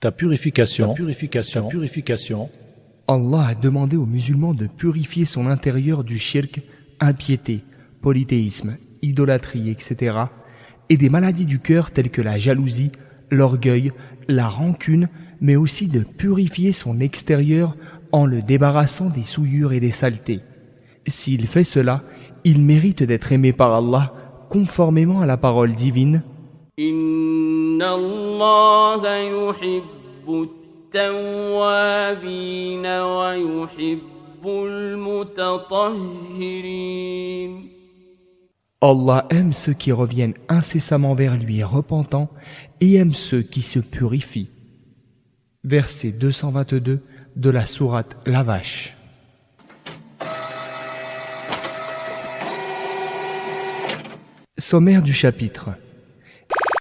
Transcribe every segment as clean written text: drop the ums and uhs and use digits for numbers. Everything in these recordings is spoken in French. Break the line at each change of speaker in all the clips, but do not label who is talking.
ta purification.
Allah a demandé aux musulmans de purifier son intérieur du shirk, impiété, polythéisme, idolâtrie, etc. et des maladies du cœur telles que la jalousie, l'orgueil, la rancune, mais aussi de purifier son extérieur en le débarrassant des souillures et des saletés. S'il fait cela, il mérite d'être aimé par Allah conformément à la parole divine.
Inna Allah yuhibbu at-tawwabin wa yuhibbu al-mutatahhirin.
Allah aime ceux qui reviennent incessamment vers lui repentants et aime ceux qui se purifient. Verset 222 de la sourate La Vache. Sommaire du chapitre.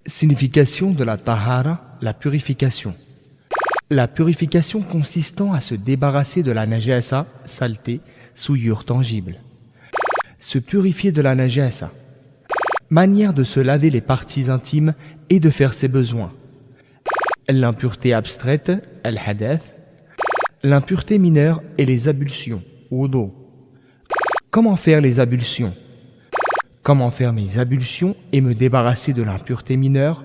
Signification de la tahara, la purification. La purification consistant à se débarrasser de la najasa, saleté, souillure tangible. Se purifier de la najasa. Manière de se laver les parties intimes et de faire ses besoins. L'impureté abstraite, al-hadath. L'impureté mineure et les ablutions, wudu. Comment faire les ablutions? Comment faire mes ablutions et me débarrasser de l'impureté mineure?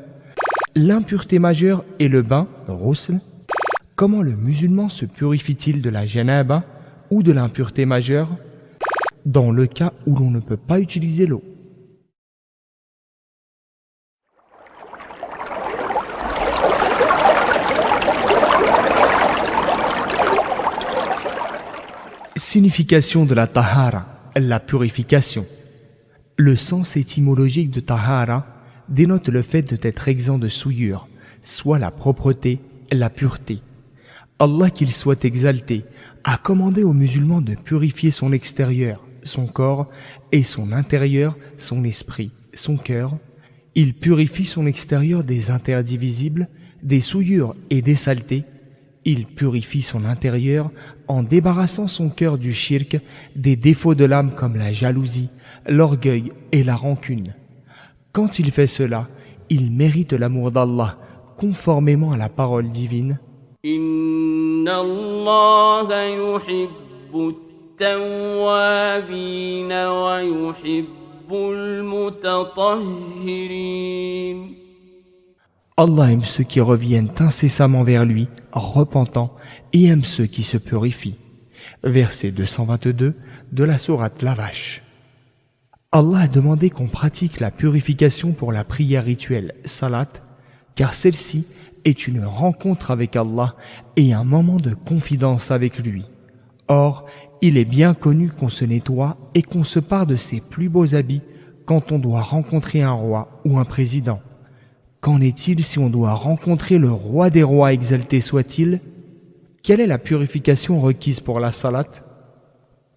L'impureté majeure et le bain, ghusl. Comment le musulman se purifie-t-il de la janaba ou de l'impureté majeure dans le cas où l'on ne peut pas utiliser l'eau? Signification de la tahara, la purification. Le sens étymologique de tahara dénote le fait d'être exempt de souillure, soit la propreté, la pureté. Allah, qu'il soit exalté, a commandé aux musulmans de purifier son extérieur, son corps, et son intérieur, son esprit, son cœur. Il purifie son extérieur des interdits visibles, des souillures et des saletés. Il purifie son intérieur en débarrassant son cœur du shirk, des défauts de l'âme comme la jalousie, l'orgueil et la rancune. Quand il fait cela, il mérite l'amour d'Allah, conformément à la parole divine.
Inna Allah yuhibbu at-tawwabin wa yuhibbu al-mutatahhirin.
Allah aime ceux qui reviennent incessamment vers lui, repentants, et aime ceux qui se purifient. Verset 222 de la sourate La Vache. Allah a demandé qu'on pratique la purification pour la prière rituelle, salat, car celle-ci est une rencontre avec Allah et un moment de confidence avec lui. Or, il est bien connu qu'on se nettoie et qu'on se pare de ses plus beaux habits quand on doit rencontrer un roi ou un président. Qu'en est-il si on doit rencontrer le roi des rois exalté soit-il? Quelle est la purification requise pour la salat?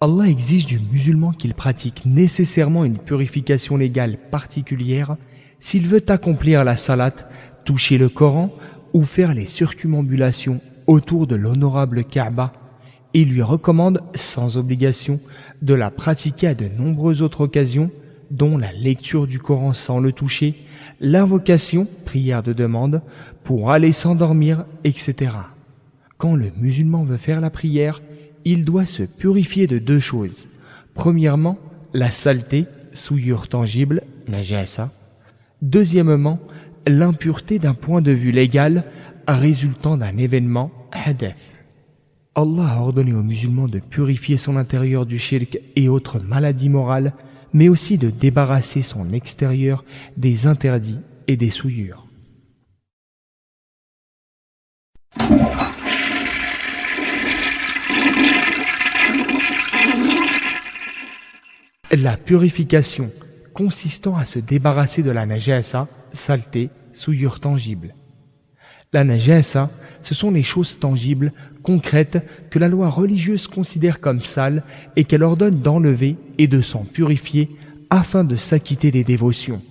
Allah exige du musulman qu'il pratique nécessairement une purification légale particulière s'il veut accomplir la salat, toucher le Coran ou faire les circumambulations autour de l'honorable Kaaba. Il lui recommande, sans obligation, de la pratiquer à de nombreuses autres occasions, dont la lecture du Coran sans le toucher, l'invocation, prière de demande, pour aller s'endormir, etc. Quand le musulman veut faire la prière, il doit se purifier de deux choses. Premièrement, la saleté, souillure tangible, najasa. Deuxièmement, l'impureté d'un point de vue légal résultant d'un événement, hadath. Allah a ordonné aux musulmans de purifier son intérieur du shirk et autres maladies morales, mais aussi de débarrasser son extérieur des interdits et des souillures. La purification consistant à se débarrasser de la najasa, saleté, souillure tangible. La najasa, ce sont les choses tangibles, concrètes, que la loi religieuse considère comme sales et qu'elle ordonne d'enlever et de s'en purifier afin de s'acquitter des dévotions.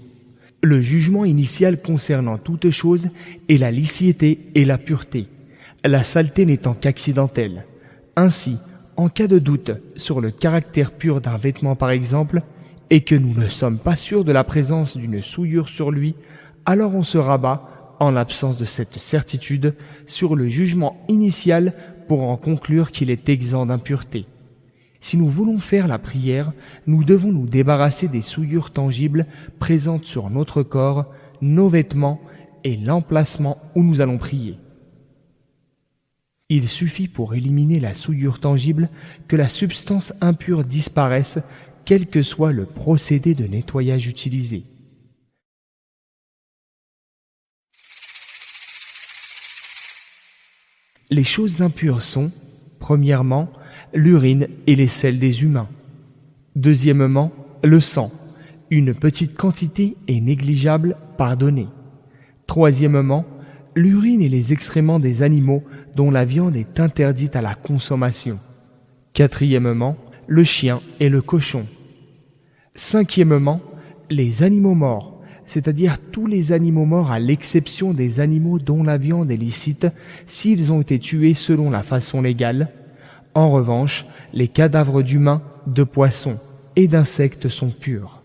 Le jugement initial concernant toute chose est la licéité et la pureté, la saleté n'étant qu'accidentelle. Ainsi, en cas de doute sur le caractère pur d'un vêtement par exemple, et que nous ne sommes pas sûrs de la présence d'une souillure sur lui, alors on se rabat en l'absence de cette certitude, sur le jugement initial pour en conclure qu'il est exempt d'impureté. Si nous voulons faire la prière, nous devons nous débarrasser des souillures tangibles présentes sur notre corps, nos vêtements et l'emplacement où nous allons prier. Il suffit pour éliminer la souillure tangible que la substance impure disparaisse, quel que soit le procédé de nettoyage utilisé. Les choses impures sont, premièrement, l'urine et les selles des humains. Deuxièmement, le sang, une petite quantité et négligeable pardonnée. Troisièmement, l'urine et les excréments des animaux dont la viande est interdite à la consommation. Quatrièmement, le chien et le cochon. Cinquièmement, les animaux morts, c'est-à-dire tous les animaux morts à l'exception des animaux dont la viande est licite s'ils ont été tués selon la façon légale. En revanche, les cadavres d'humains, de poissons et d'insectes sont purs.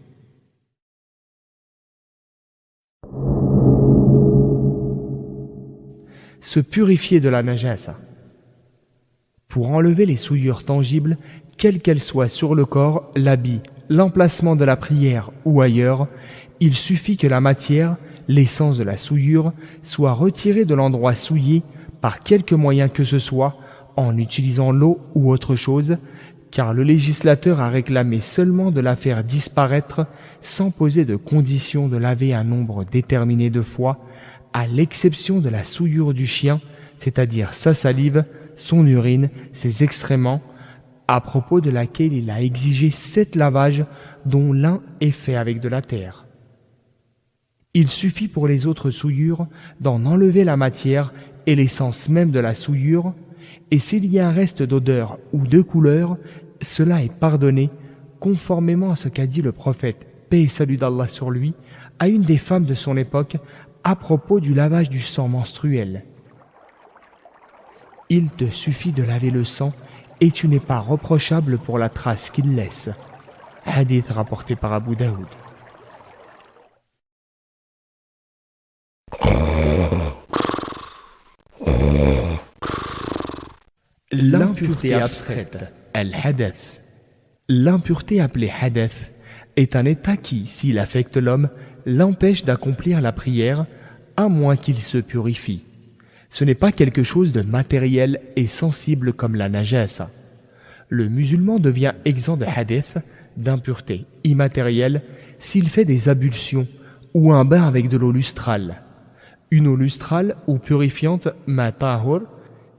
Se purifier de la najasa. Pour enlever les souillures tangibles, quelles qu'elles soient sur le corps, l'habit, l'emplacement de la prière ou ailleurs, il suffit que la matière, l'essence de la souillure, soit retirée de l'endroit souillé par quelque moyen que ce soit, en utilisant l'eau ou autre chose, car le législateur a réclamé seulement de la faire disparaître sans poser de condition de laver un nombre déterminé de fois, à l'exception de la souillure du chien, c'est-à-dire sa salive, son urine, ses excréments, à propos de laquelle il a exigé 7 lavages, dont l'un est fait avec de la terre. Il suffit pour les autres souillures d'en enlever la matière et l'essence même de la souillure, et s'il y a un reste d'odeur ou de couleur, cela est pardonné, conformément à ce qu'a dit le prophète, paix et salut d'Allah sur lui, à une des femmes de son époque, à propos du lavage du sang menstruel. Il te suffit de laver le sang et tu n'es pas reprochable pour la trace qu'il laisse. Hadith rapporté par Abu Daoud. L'impureté abstraite, al-hadath. L'impureté appelée hadath est un état qui, s'il affecte l'homme, l'empêche d'accomplir la prière, à moins qu'il se purifie. Ce n'est pas quelque chose de matériel et sensible comme la najasa. Le musulman devient exempt de hadith, d'impureté immatérielle, s'il fait des ablutions ou un bain avec de l'eau lustrale. Une eau lustrale ou purifiante, ma tahur,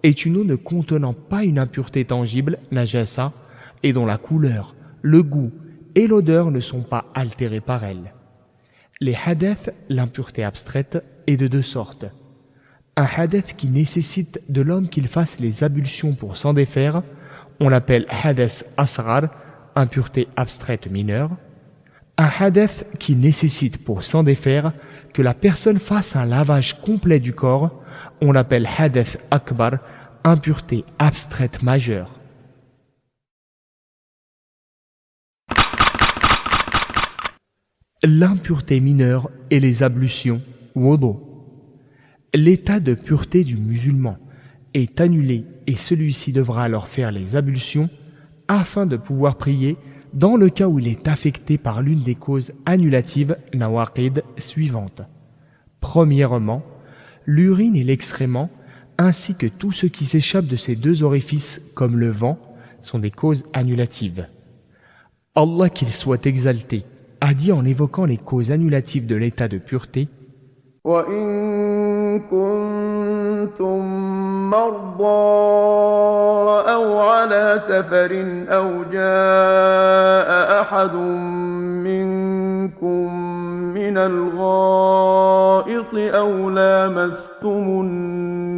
est une eau ne contenant pas une impureté tangible, najasa, et dont la couleur, le goût et l'odeur ne sont pas altérés par elle. Les hadiths, l'impureté abstraite, est de 2 sortes. Un hadith qui nécessite de l'homme qu'il fasse les ablutions pour s'en défaire, on l'appelle hadith asrar, impureté abstraite mineure. Un hadith qui nécessite pour s'en défaire que la personne fasse un lavage complet du corps, on l'appelle hadith akbar, impureté abstraite majeure. L'impureté mineure et les ablutions, wudu. L'état de pureté du musulman est annulé et celui-ci devra alors faire les ablutions afin de pouvoir prier dans le cas où il est affecté par l'une des causes annulatives nawaqid suivantes. Premièrement, l'urine et l'excrément, ainsi que tout ce qui s'échappe de ces 2 orifices comme le vent, sont des causes annulatives. Allah qu'il soit exalté a dit en évoquant les causes annulatives de l'état de pureté:
وَإِن كُنتُم مَّرْضَىٰ أَوْ عَلَىٰ سَفَرٍ أَوْ جَاءَ أَحَدٌ مِّنكُم مِّنَ الْغَائِطِ أَوْ لَامَسْتُمُ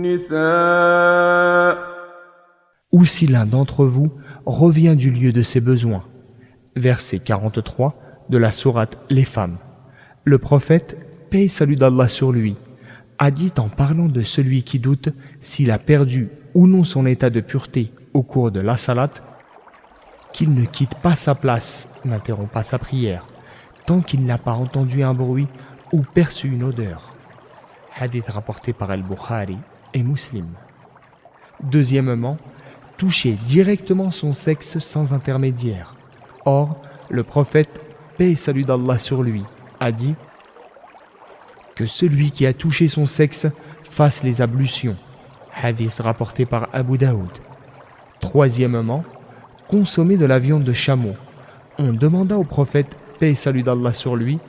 النِّسَاءَ.
Ou si l'un d'entre vous revient du lieu de ses besoins. Verset 43 de la sourate Les Femmes. Le prophète, paix et salut d'Allah sur lui, a dit en parlant de celui qui doute s'il a perdu ou non son état de pureté au cours de la salat, qu'il ne quitte pas sa place, n'interrompt pas sa prière, tant qu'il n'a pas entendu un bruit ou perçu une odeur. hadith rapporté par Al-Bukhari et Muslim. Deuxièmement, toucher directement son sexe sans intermédiaire. Or, le prophète, paix et salut d'Allah sur lui, a dit que celui qui a touché son sexe fasse les ablutions. Hadith rapporté par Abu Daoud. Troisièmement, consommer de la viande de chameau. On demanda au prophète, paix et salut d'Allah sur lui,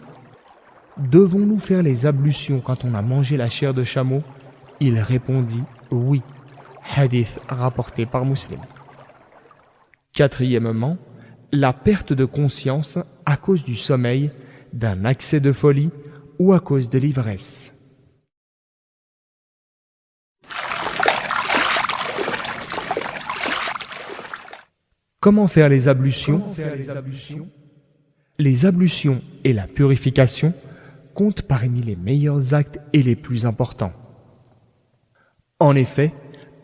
devons-nous faire les ablutions quand on a mangé la chair de chameau? Il répondit oui. Hadith rapporté par Muslim. Quatrièmement, la perte de conscience à cause du sommeil, d'un accès de folie ou à cause de l'ivresse. Comment faire les ablutions? Les ablutions et la purification comptent parmi les meilleurs actes et les plus importants. En effet,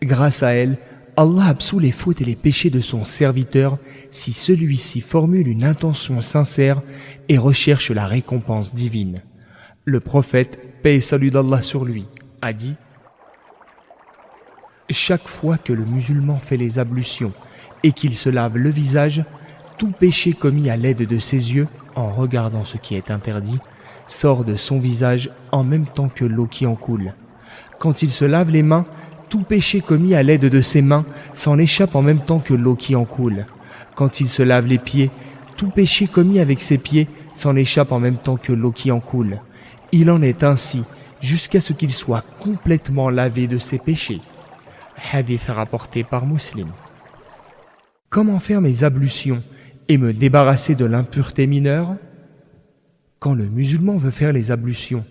grâce à elles, Allah absout les fautes et les péchés de son serviteur si celui-ci formule une intention sincère et recherche la récompense divine. Le prophète, paix et salut d'Allah sur lui, a dit « Chaque fois que le musulman fait les ablutions et qu'il se lave le visage, tout péché commis à l'aide de ses yeux, en regardant ce qui est interdit, sort de son visage en même temps que l'eau qui en coule. Quand il se lave les mains, tout péché commis à l'aide de ses mains s'en échappe en même temps que l'eau qui en coule. Quand il se lave les pieds, tout péché commis avec ses pieds s'en échappe en même temps que l'eau qui en coule. Il en est ainsi jusqu'à ce qu'il soit complètement lavé de ses péchés. » Hadith rapporté par Muslim. Comment faire mes ablutions et me débarrasser de l'impureté mineure? Quand le musulman veut faire les ablutions,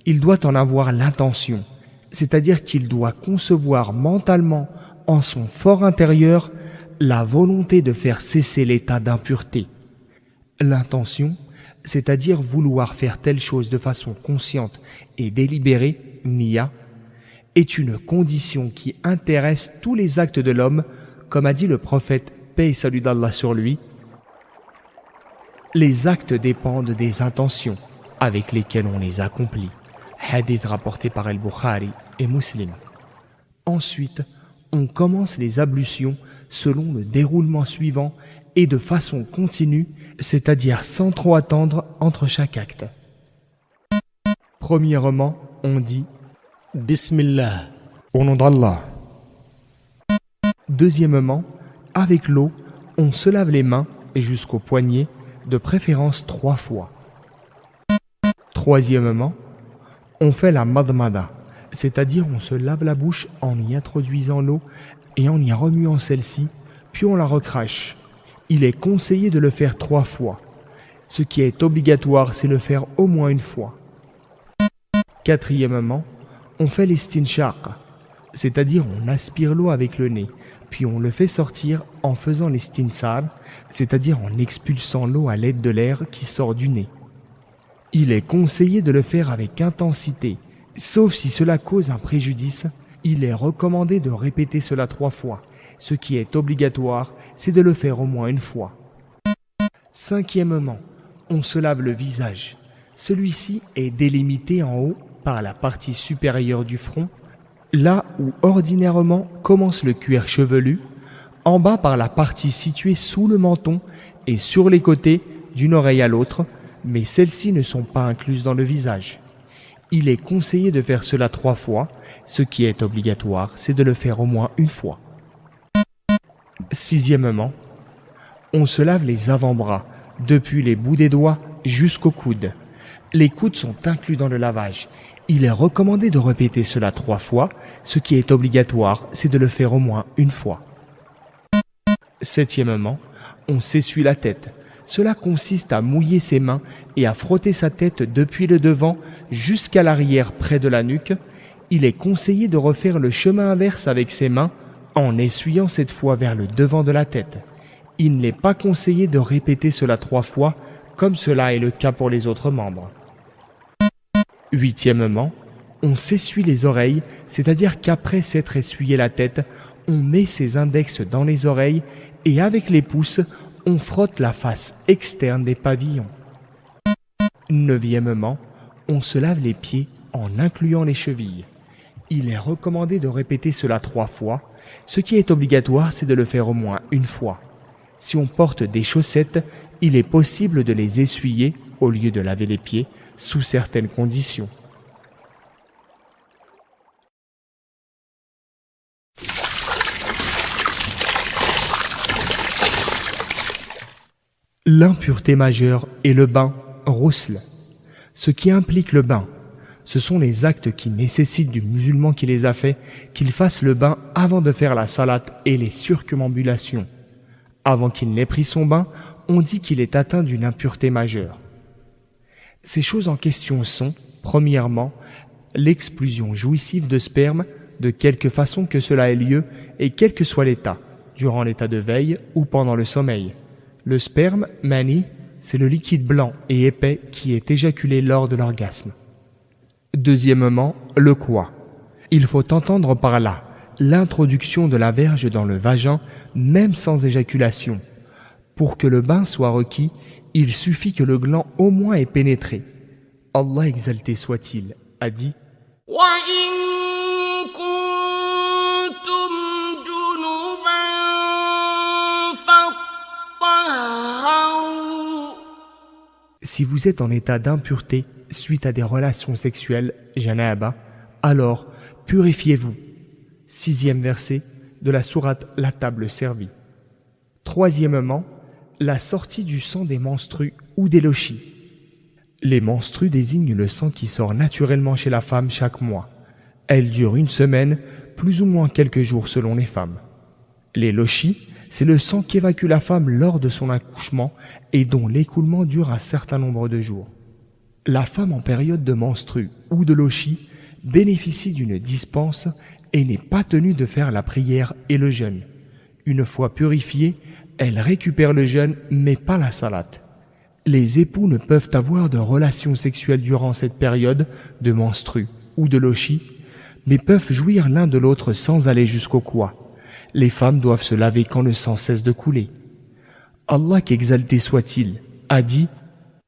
il doit en avoir l'intention, c'est-à-dire qu'il doit concevoir mentalement, en son fort intérieur, la volonté de faire cesser l'état d'impureté. L'intention, c'est-à-dire vouloir faire telle chose de façon consciente et délibérée, niya, est une condition qui intéresse tous les actes de l'homme, comme a dit le prophète, paix et salut d'Allah sur lui. Les actes dépendent des intentions avec lesquelles on les accomplit. Hadith rapporté par Al-Bukhari et Muslim. Ensuite, on commence les ablutions selon le déroulement suivant et de façon continue, c'est-à-dire sans trop attendre entre chaque acte. Premièrement, on dit Bismillah, au nom d'Allah. Deuxièmement, avec l'eau, on se lave les mains jusqu'aux poignets, de préférence 3 fois. Troisièmement, on fait la madmada, c'est-à-dire on se lave la bouche en y introduisant l'eau et en y remuant celle-ci, puis on la recrache. Il est conseillé de le faire 3 fois. Ce qui est obligatoire, c'est le faire au moins une fois. Quatrièmement, on fait l'istinshaq, c'est-à-dire on aspire l'eau avec le nez, puis on le fait sortir en faisant l'istinsar, c'est-à-dire en expulsant l'eau à l'aide de l'air qui sort du nez. Il est conseillé de le faire avec intensité, sauf si cela cause un préjudice, il est recommandé de répéter cela 3 fois. Ce qui est obligatoire, c'est de le faire au moins une fois. Cinquièmement, on se lave le visage. Celui-ci est délimité en haut par la partie supérieure du front, là où ordinairement commence le cuir chevelu, en bas par la partie située sous le menton et sur les côtés d'une oreille à l'autre, mais celles-ci ne sont pas incluses dans le visage. Il est conseillé de faire cela 3 fois, ce qui est obligatoire, c'est de le faire au moins une fois. Sixièmement, on se lave les avant-bras, depuis les bouts des doigts jusqu'aux coudes. Les coudes sont inclus dans le lavage. Il est recommandé de répéter cela 3 fois, ce qui est obligatoire, c'est de le faire au moins une fois. Septièmement, on s'essuie la tête. Cela consiste à mouiller ses mains et à frotter sa tête depuis le devant jusqu'à l'arrière près de la nuque. Il est conseillé de refaire le chemin inverse avec ses mains en essuyant cette fois vers le devant de la tête. Il n'est pas conseillé de répéter cela 3 fois, comme cela est le cas pour les autres membres. Huitièmement, on s'essuie les oreilles, c'est-à-dire qu'après s'être essuyé la tête, on met ses index dans les oreilles et avec les pouces, on frotte la face externe des pavillons. Neuvièmement, on se lave les pieds en incluant les chevilles. Il est recommandé de répéter cela 3 fois. Ce qui est obligatoire, c'est de le faire au moins une fois. Si on porte des chaussettes, il est possible de les essuyer au lieu de laver les pieds sous certaines conditions. L'impureté majeure est le bain, ghusl. Ce qui implique le bain, ce sont les actes qui nécessitent du musulman qui les a faits qu'il fasse le bain avant de faire la salate et les circumambulations. Avant qu'il n'ait pris son bain, on dit qu'il est atteint d'une impureté majeure. Ces choses en question sont, premièrement, l'expulsion jouissive de sperme, de quelque façon que cela ait lieu et quel que soit l'état, durant l'état de veille ou pendant le sommeil. Le sperme, mani, c'est le liquide blanc et épais qui est éjaculé lors de l'orgasme. Deuxièmement, le quoi. Il faut entendre par là l'introduction de la verge dans le vagin, même sans éjaculation. Pour que le bain soit requis, il suffit que le gland au moins ait pénétré. Allah exalté soit-il, a dit si vous êtes en état d'impureté suite à des relations sexuelles, janaba, alors purifiez-vous. 6e verset de la sourate La table servie. Troisièmement, la sortie du sang des menstrues ou des lochis. Les menstrues désignent le sang qui sort naturellement chez la femme chaque mois. Elle dure 1 semaine, plus ou moins quelques jours selon les femmes. Les lochis, c'est le sang qu'évacue la femme lors de son accouchement et dont l'écoulement dure un certain nombre de jours. La femme en période de menstrues ou de lochis bénéficie d'une dispense et n'est pas tenue de faire la prière et le jeûne. Une fois purifiée, elle récupère le jeûne mais pas la salate. Les époux ne peuvent avoir de relations sexuelles durant cette période de menstrues ou de lochis, mais peuvent jouir l'un de l'autre sans aller jusqu'au quoi. Les femmes doivent se laver quand le sang cesse de couler. Allah qu'exalté soit-il, a dit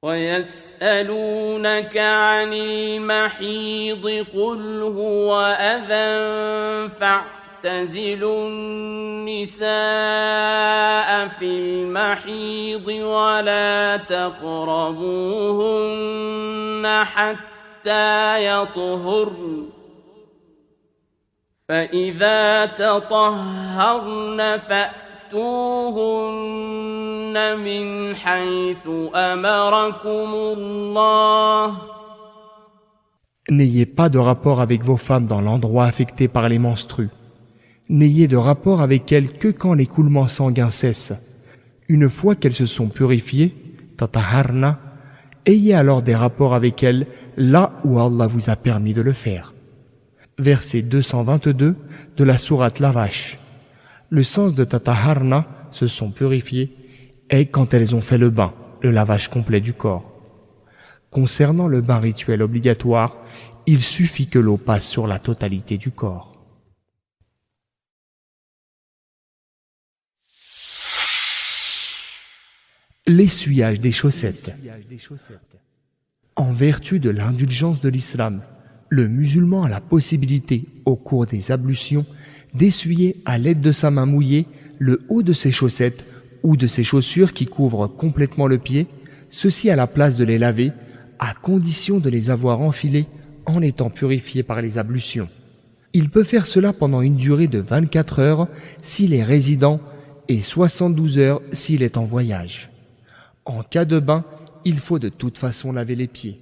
وَيَسْأَلُونَكَ عَنِ الْمَحِيضِ قُلْ هُوَ أَذًى فَاعْتَزِلُوا النِّسَاءَ فِي الْمَحِيضِ وَلَا تَقْرَبُوهُنَّ حَتَّى يَطْهُرْنَ فَإِذَا تَطَهَّرْنَ فَأْتُوهُنَّ مِنْ حَيْثُ أَمَرَكُمُ اللَّهُ.
N'ayez pas de rapport avec vos femmes dans l'endroit affecté par les menstrues. N'ayez de rapport avec elles que quand l'écoulement sanguin cesse. Une fois qu'elles se sont purifiées, tataharna, ayez alors des rapports avec elles là où Allah vous a permis de le faire. Verset 222 de la sourate La Vache. Le sens de tataharna, se sont purifiées, est quand elles ont fait le bain, le lavage complet du corps. Concernant le bain rituel obligatoire, il suffit que l'eau passe sur la totalité du corps. L'essuyage des chaussettes. En vertu de l'indulgence de l'islam, le musulman a la possibilité, au cours des ablutions, d'essuyer à l'aide de sa main mouillée le haut de ses chaussettes ou de ses chaussures qui couvrent complètement le pied, ceci à la place de les laver, à condition de les avoir enfilés en étant purifiés par les ablutions. Il peut faire cela pendant une durée de 24 heures s'il est résident et 72 heures s'il est en voyage. En cas de bain, il faut de toute façon laver les pieds.